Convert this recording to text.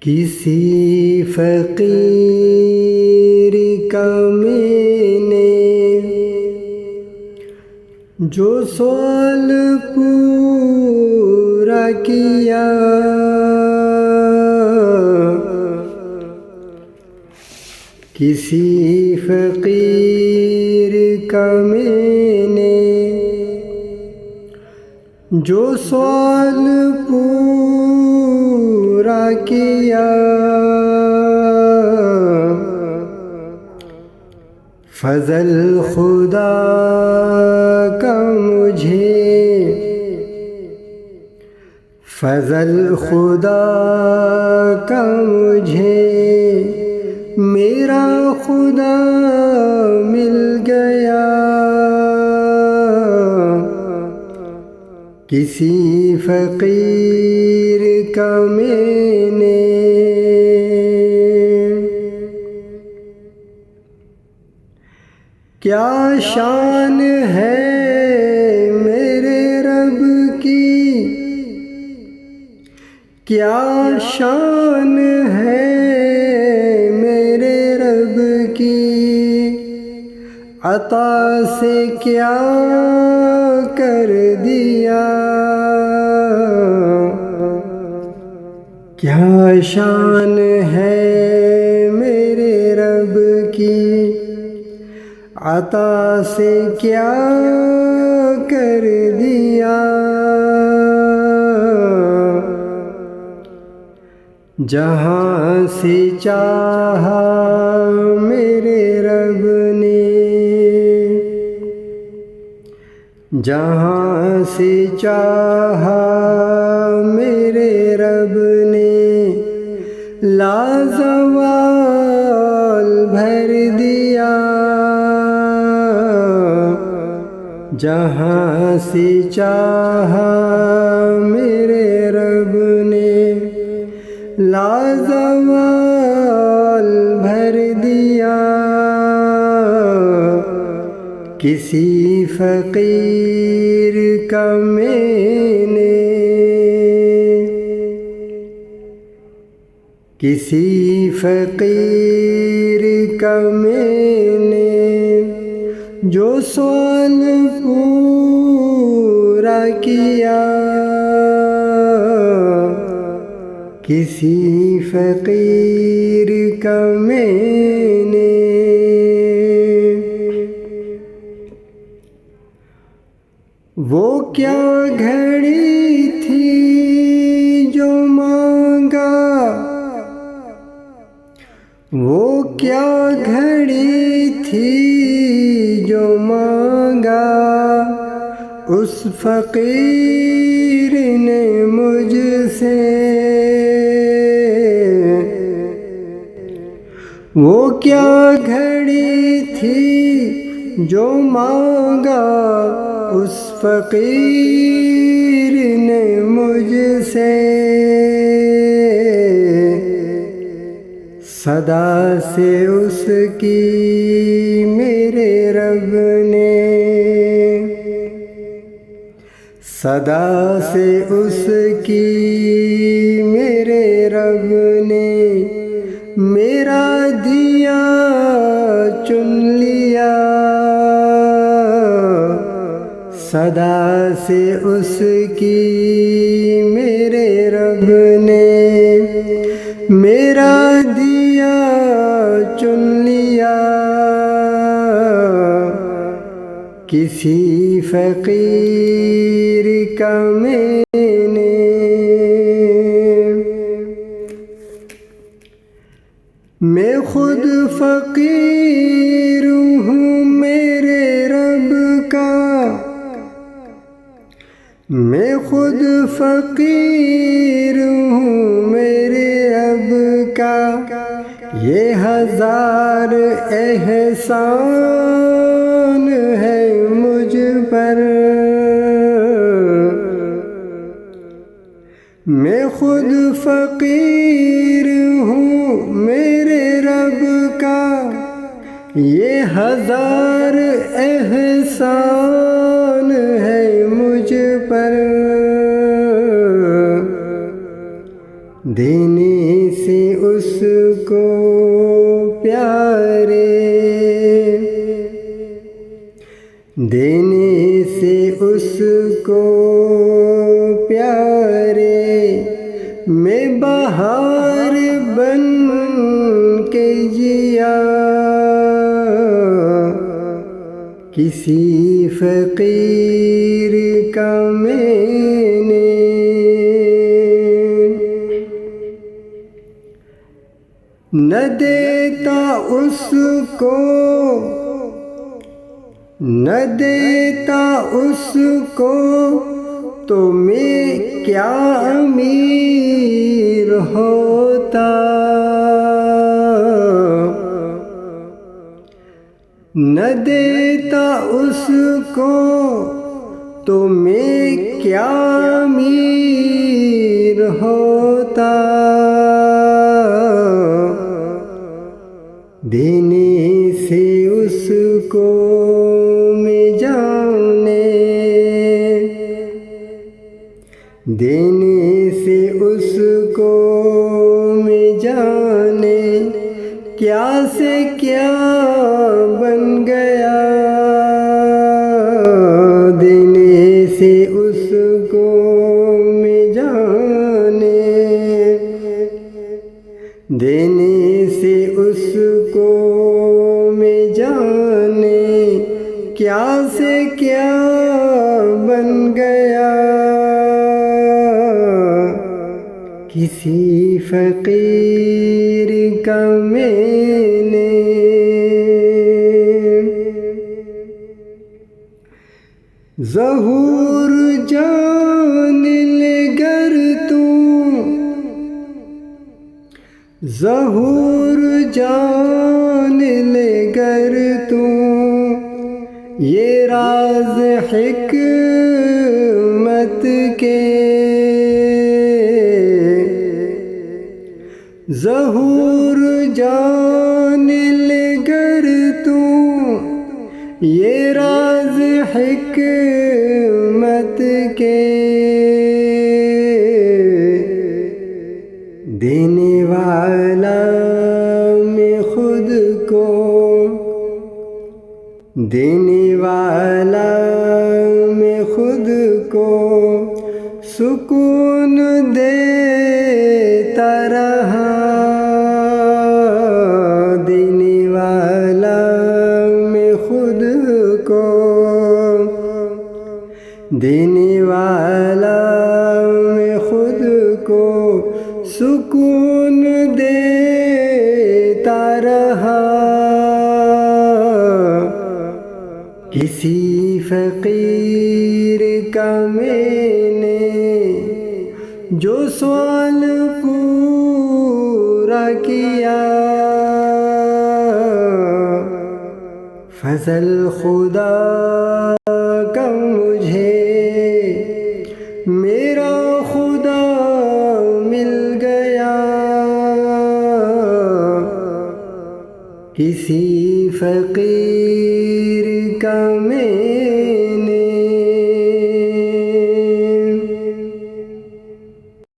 کسی فقیر کا میں نے جو سوال پورا کیا، کسی فقیر کا میں نے جو سوال پورا کیا، فضل خدا کا مجھے، فضل خدا کا مجھے میرا خدا مل گیا، کسی فقیر کا میں نے۔ کیا شان ہے میرے رب کی، کیا شان ہے میرے رب کی، عطا سے کیا کر دیا، کیا شان ہے میرے رب کی، عطا سے کیا کر دیا، جہاں سے چاہا میرے رب نے، جہاں سے چاہا میرے رب نے، لازوال بھر دیا، جہاں سے چاہا میرے رب نے، لازوال بھر دیا، کسی فقیر کا میں نے، کسی فقیر کا میں نے جو سوال پورا کیا، کسی فقیر کا میں نے۔ وہ کیا گھڑی تھی جو مانگا، وہ کیا گھڑی تھی جو مانگا، اس فقیر نے مجھ سے، وہ کیا گھڑی تھی جو مانگا، اس فقیر نے مجھ سے، صدا سے اس کی میرے رب نے، صدا سے اس کی میرے رب نے، میرا دیا چن لیا، صدا سے اس کی میرے رب نے، میرا دیا چن لیا، کسی فقیر کا میں نے۔ میں خود فقیر ہوں میرے رب کا، میں خود فقیر ہوں میرے رب کا، یہ ہزار احسان ہے مجھ پر، میں خود فقیر ہوں میرے رب کا، یہ ہزار احسان ہے مجھ پر، دینے سے سے اس کو پیارے، دینے سے اس کو پیارے، میں بہار بن کے جیا، کسی فقیر کا میں نے نہ دیتا اس کو، نہ دیتا اس کو، تو میں کیا امیر ہوتا، نہ دیتا اس کو، تو میں کیا امیر ہوتا، دینے سے اس کو میں جانے، دینے سے اس کو میں جانے، کیا سے کیا بن گیا، دینے سے اس کو میں جانے، دینے سے اس کو میں جانے، کیا سے کیا بن گیا، کسی فقیر کا میں نے ظہور جان لے گر تو، ظہور جان لے گر تو، یہ راز حکمت کے، ظہور جان لے گر تو، یہ راز حکمت کے، دینے والا میں خود کو، دینے والا میں خود کو سکون دیتا رہا، دینے والا میں خود کو، دینے والا میں خود کو سکون دیتا رہا، کسی فقیر کا میں نے جو سوال پورا کیا، فضل خدا کا مجھے میرا خدا مل گیا، کسی فقیر کا میں